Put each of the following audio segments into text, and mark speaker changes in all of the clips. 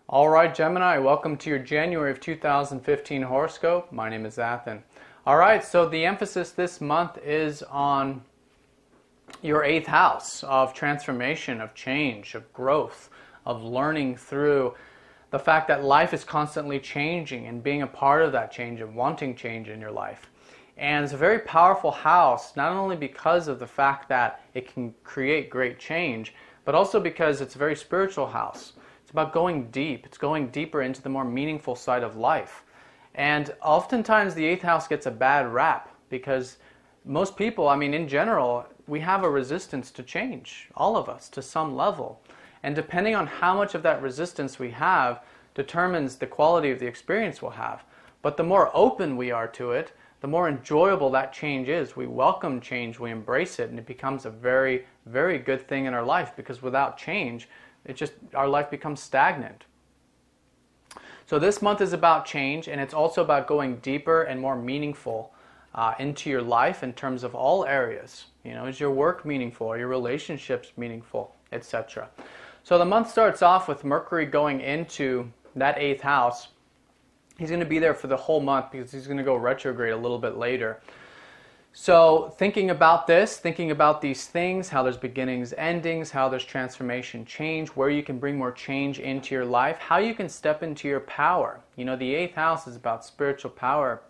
Speaker 1: All right, Gemini, welcome to your January of 2015 horoscope. My name is Athan. All right, so the emphasis this month is on your 8th house of transformation, of change, of growth, of learning through the fact that life is constantly changing and being a part of that change and wanting change in your life. And it's a very powerful house, not only because of the fact that it can create great change, but also because it's a very spiritual house. About going deep. It's going deeper into the more meaningful side of life. And oftentimes the 8th house gets a bad rap because most people, in general, we have a resistance to change, all of us, to some level. And depending on how much of that resistance we have determines the quality of the experience we'll have. But the more open we are to it, the more enjoyable that change is. We welcome change, we embrace it, and it becomes a very, very good thing in our life, because without change, our life becomes stagnant. So this month is about change, and it's also about going deeper and more meaningful into your life in terms of all areas. Is your work meaningful? Are your relationships meaningful? Etc. So the month starts off with Mercury going into that 8th house. He's going to be there for the whole month because he's going to go retrograde a little bit later. So thinking about this, thinking about these things, how there's beginnings, endings, how there's transformation, change, where you can bring more change into your life, how you can step into your power. The 8th house is about spiritual power,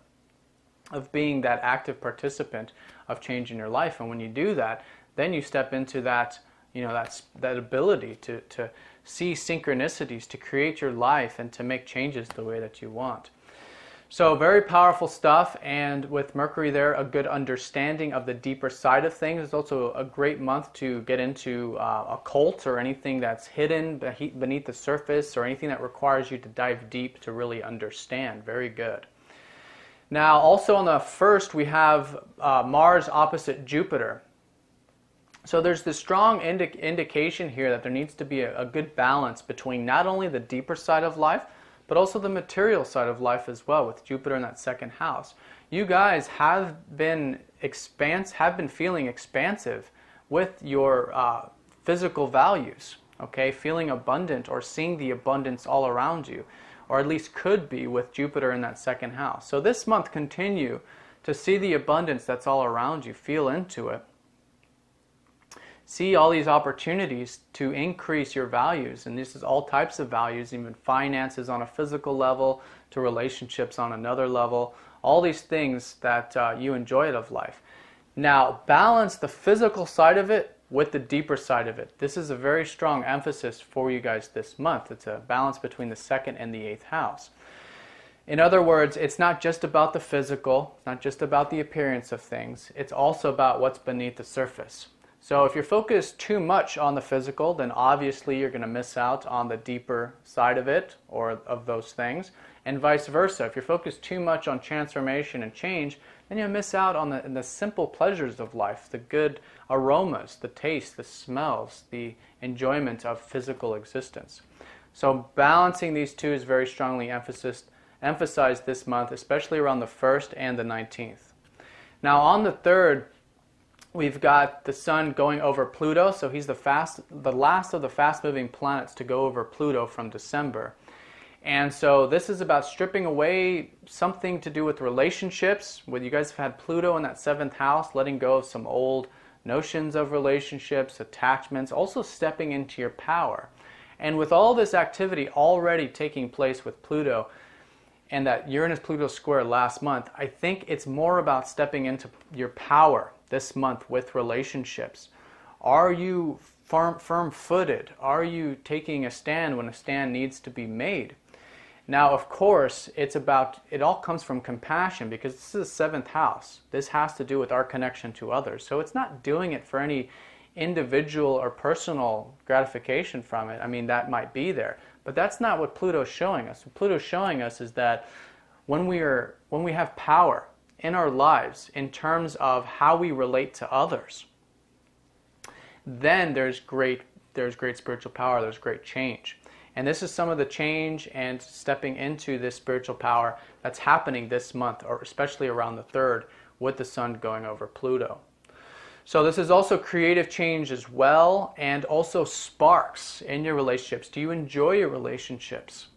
Speaker 1: of being that active participant of change in your life. And when you do that, then you step into that, that ability to see synchronicities, to create your life and to make changes the way that you want. So very powerful stuff, and with Mercury there, a good understanding of the deeper side of things. It's also a great month to get into occult or anything that's hidden beneath the surface, or anything that requires you to dive deep to really understand. Very good. Now also on the 1st we have Mars opposite Jupiter. So there's this strong indication here that there needs to be a good balance between not only the deeper side of life, but also the material side of life as well, with Jupiter in that 2nd house. You guys have been feeling expansive with your physical values, okay? Feeling abundant, or seeing the abundance all around you, or at least could be with Jupiter in that 2nd house. So this month, continue to see the abundance that's all around you, feel into it. See all these opportunities to increase your values, and this is all types of values, even finances on a physical level to relationships on another level, all these things that you enjoy out of life. Now balance the physical side of it with the deeper side of it. This is a very strong emphasis for you guys this month. It's a balance between the 2nd and the 8th house. In other words, it's not just about the physical, it's not just about the appearance of things, it's also about what's beneath the surface. So if you're focused too much on the physical, then obviously you're going to miss out on the deeper side of it, or of those things, and vice versa. If you're focused too much on transformation and change, then you'll miss out on the simple pleasures of life, the good aromas, the taste, the smells, the enjoyment of physical existence. So balancing these two is very strongly emphasized this month, especially around the 1st and the 19th. Now on the 3rd, we've got the Sun going over Pluto, so he's the last of the fast-moving planets to go over Pluto from December. And so this is about stripping away something to do with relationships. When you guys have had Pluto in that 7th house, letting go of some old notions of relationships, attachments, also stepping into your power. And with all this activity already taking place with Pluto, and that Uranus-Pluto square last month, I think it's more about stepping into your power this month with relationships. Are you firm-footed? Are you taking a stand when a stand needs to be made? Now, of course, it all comes from compassion, because this is the 7th house. This has to do with our connection to others. So it's not doing it for any individual or personal gratification from it. I mean, that might be there. But that's not what Pluto's showing us. What Pluto's showing us is that when we have power in our lives in terms of how we relate to others, then there's great spiritual power, there's great change. And this is some of the change and stepping into this spiritual power that's happening this month, or especially around the 3rd, with the sun going over Pluto. So this is also creative change as well, and also sparks in your relationships. Do you enjoy your relationships?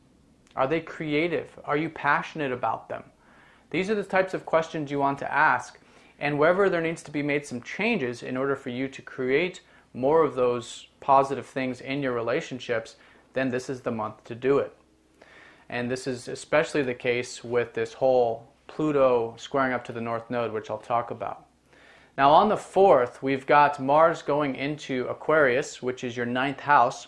Speaker 1: Are they creative? Are you passionate about them? These are the types of questions you want to ask. And wherever there needs to be made some changes in order for you to create more of those positive things in your relationships, then this is the month to do it. And this is especially the case with this whole Pluto squaring up to the North Node, which I'll talk about. Now on the 4th, we've got Mars going into Aquarius, which is your 9th house.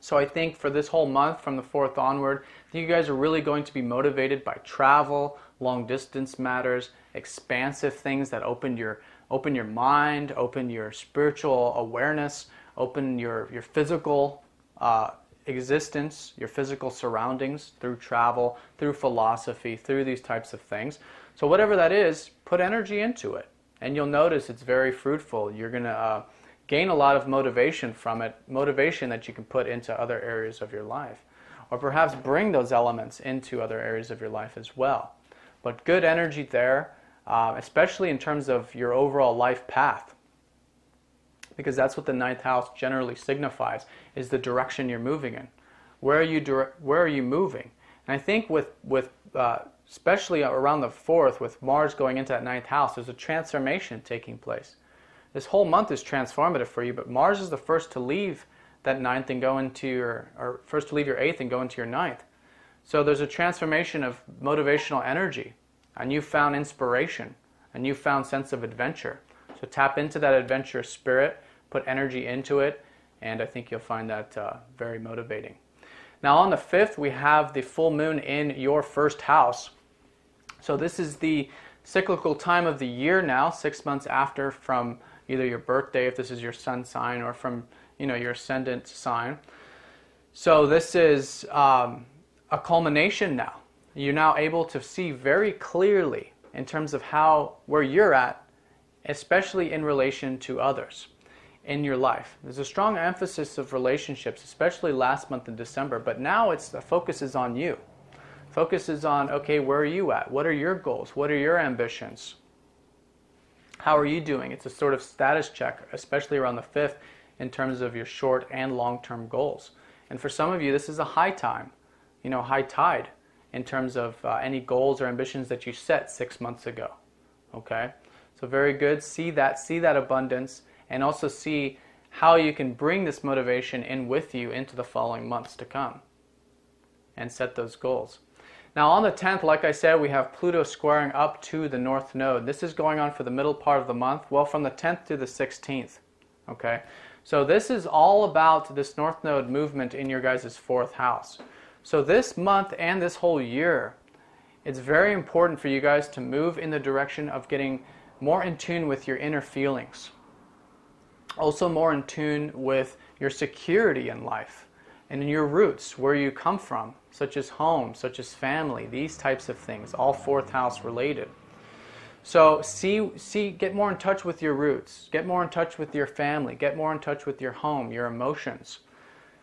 Speaker 1: So I think for this whole month, from the 4th onward, I think you guys are really going to be motivated by travel, long distance matters, expansive things that open your mind, open your spiritual awareness, open your physical existence, your physical surroundings through travel, through philosophy, through these types of things. So whatever that is, put energy into it. And you'll notice it's very fruitful. You're going to gain a lot of motivation from it, motivation that you can put into other areas of your life. Or perhaps bring those elements into other areas of your life as well. But good energy there, especially in terms of your overall life path. Because that's what the 9th house generally signifies, is the direction you're moving in. Where are you moving? And I think with especially around the 4th, with Mars going into that 9th house, there's a transformation taking place. This whole month is transformative for you, but Mars is the first to leave that 9th and go into or first to leave your 8th and go into your 9th. So there's a transformation of motivational energy, a newfound inspiration, a newfound sense of adventure. So tap into that adventurous spirit, put energy into it, and I think you'll find that very motivating. Now on the 5th, we have the full moon in your 1st house. So this is the cyclical time of the year now, 6 months after from either your birthday, if this is your sun sign, or from your ascendant sign. So this is a culmination now. You're now able to see very clearly in terms of where you're at, especially in relation to others in your life. There's a strong emphasis of relationships, especially last month in December, but now the focus is on you. Focus is on, okay, where are you at? What are your goals? What are your ambitions? How are you doing? It's a sort of status check, especially around the 5th, in terms of your short and long-term goals. And for some of you, this is a high time, high tide in terms of any goals or ambitions that you set 6 months ago. Okay? So very good. See that abundance, and also see how you can bring this motivation in with you into the following months to come and set those goals. Now on the 10th, like I said, we have Pluto squaring up to the North Node. This is going on for the middle part of the month, well, from the 10th to the 16th. Okay? So this is all about this North Node movement in your guys' 4th house. So this month and this whole year, it's very important for you guys to move in the direction of getting more in tune with your inner feelings. Also more in tune with your security in life and in your roots, where you come from, such as home, such as family, these types of things, all 4th house related. So get more in touch with your roots, get more in touch with your family, get more in touch with your home, your emotions.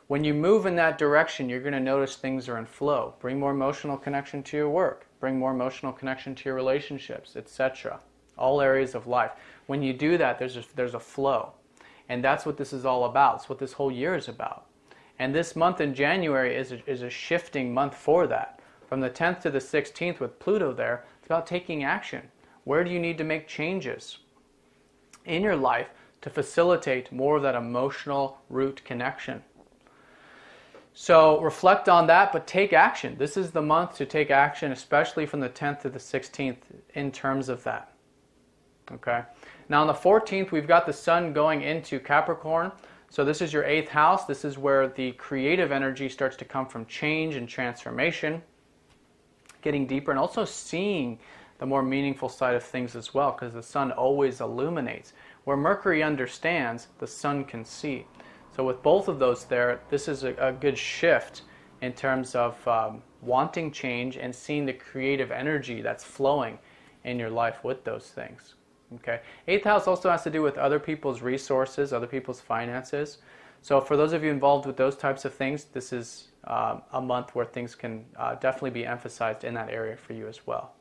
Speaker 1: When you move in that direction, you're going to notice things are in flow. Bring more emotional connection to your work, bring more emotional connection to your relationships, etc. All areas of life. When you do that, there's a flow. And that's what this is all about. It's what this whole year is about. And this month in January is a shifting month for that. From the 10th to the 16th with Pluto there, it's about taking action. Where do you need to make changes in your life to facilitate more of that emotional root connection? So reflect on that, but take action. This is the month to take action, especially from the 10th to the 16th in terms of that. Okay. Now on the 14th, we've got the sun going into Capricorn. So this is your 8th house. This is where the creative energy starts to come from change and transformation, getting deeper, and also seeing the more meaningful side of things as well, because the sun always illuminates. Where Mercury understands, the sun can see. So with both of those there, this is a good shift in terms of wanting change and seeing the creative energy that's flowing in your life with those things. Okay. 8th house also has to do with other people's resources, other people's finances. So for those of you involved with those types of things, this is a month where things can definitely be emphasized in that area for you as well.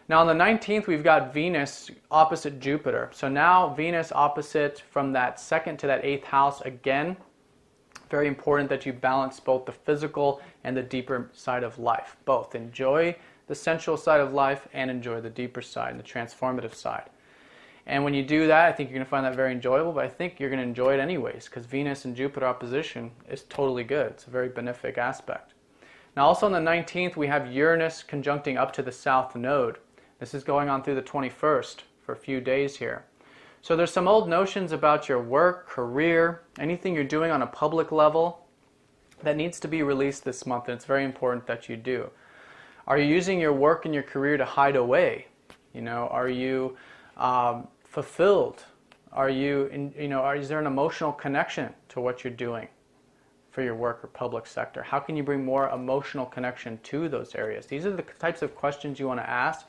Speaker 1: Now on the 19th, we've got Venus opposite Jupiter. So now Venus opposite from that 2nd to that 8th house again. Very important that you balance both the physical and the deeper side of life. Both enjoy the sensual side of life and enjoy the deeper side, the transformative side. And when you do that, I think you're going to find that very enjoyable, but I think you're going to enjoy it anyways, because Venus and Jupiter opposition is totally good. It's a very benefic aspect. Now also on the 19th, we have Uranus conjuncting up to the South Node. This is going on through the 21st for a few days here. So there's some old notions about your work, career, anything you're doing on a public level that needs to be released this month, and it's very important that you do. Are you using your work and your career to hide away? You know, are you fulfilled? Are you, is there an emotional connection to what you're doing for your work or public sector? How can you bring more emotional connection to those areas? These are the types of questions you want to ask.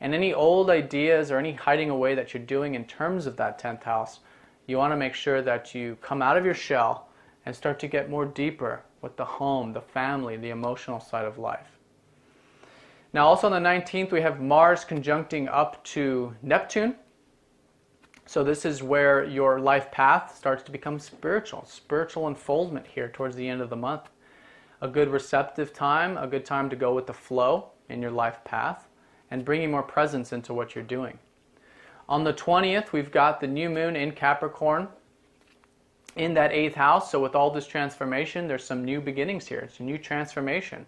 Speaker 1: And any old ideas or any hiding away that you're doing in terms of that 10th house, you want to make sure that you come out of your shell and start to get more deeper with the home, the family, the emotional side of life. Now also on the 19th, we have Mars conjuncting up to Neptune. So this is where your life path starts to become spiritual unfoldment here towards the end of the month. A good receptive time, a good time to go with the flow in your life path and bringing more presence into what you're doing. On the 20th, we've got the new moon in Capricorn in that 8th house. So with all this transformation, there's some new beginnings here. It's a new transformation,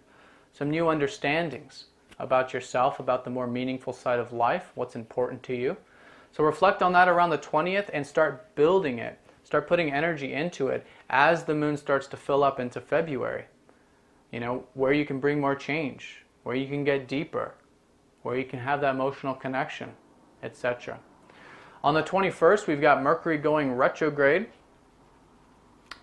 Speaker 1: some new understandings about yourself, about the more meaningful side of life, what's important to you. So reflect on that around the 20th and start building it. Start putting energy into it as the moon starts to fill up into February. You know, where you can bring more change, where you can get deeper, where you can have that emotional connection, etc. On the 21st, we've got Mercury going retrograde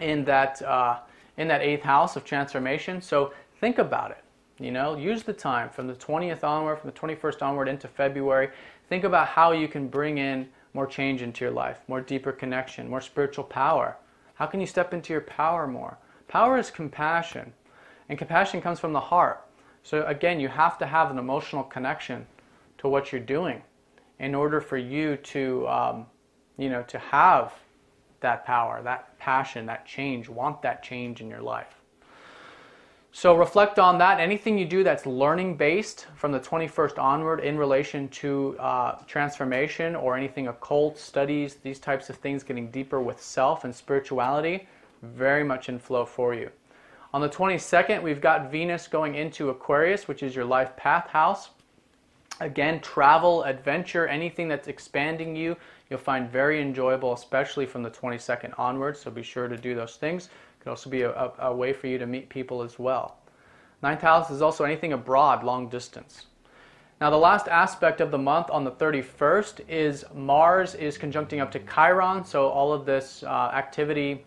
Speaker 1: in that 8th house of transformation. So think about it. You know, use the time from the 20th onward, from the 21st onward into February. Think about how you can bring in more change into your life, more deeper connection, more spiritual power. How can you step into your power more? Power is compassion, and compassion comes from the heart. So again, you have to have an emotional connection to what you're doing in order for you to, to have that power, that passion, that change, want that change in your life. So reflect on that. Anything you do that's learning based from the 21st onward in relation to transformation or anything occult studies, these types of things, getting deeper with self and spirituality, very much in flow for you. On the 22nd, we've got Venus going into Aquarius, which is your life path house. Again, travel, adventure, anything that's expanding you, you'll find very enjoyable, especially from the 22nd onwards, so be sure to do those things. It could also be a way for you to meet people as well. 9th house is also anything abroad, long distance. Now the last aspect of the month on the 31st is Mars is conjuncting up to Chiron, so all of this activity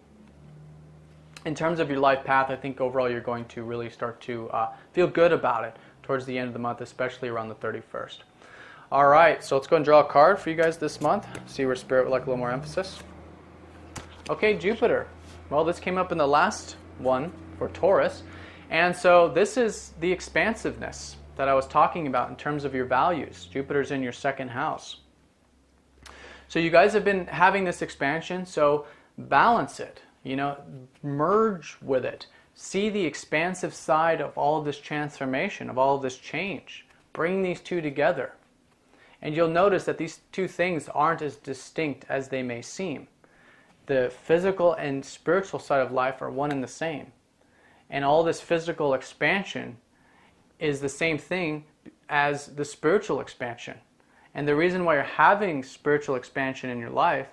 Speaker 1: in terms of your life path, I think overall you're going to really start to feel good about it towards the end of the month, especially around the 31st. All right, so let's go and draw a card for you guys this month. See where Spirit would like a little more emphasis. Okay, Jupiter. Well, this came up in the last one for Taurus. And so this is the expansiveness that I was talking about in terms of your values. Jupiter's in your 2nd house. So you guys have been having this expansion, so balance it. You know, merge with it. See the expansive side of all of this transformation, of all of this change. Bring these two together. And you'll notice that these two things aren't as distinct as they may seem. The physical and spiritual side of life are one and the same. And all this physical expansion is the same thing as the spiritual expansion. And the reason why you're having spiritual expansion in your life,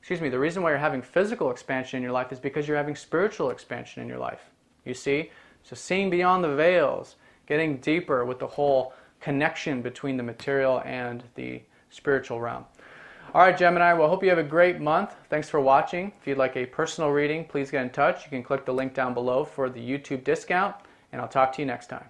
Speaker 1: the reason why you're having physical expansion in your life is because you're having spiritual expansion in your life. You see? So seeing beyond the veils, getting deeper with the whole connection between the material and the spiritual realm. All right, Gemini, well, I hope you have a great month. Thanks for watching. If you'd like a personal reading, please get in touch. You can click the link down below for the YouTube discount, and I'll talk to you next time.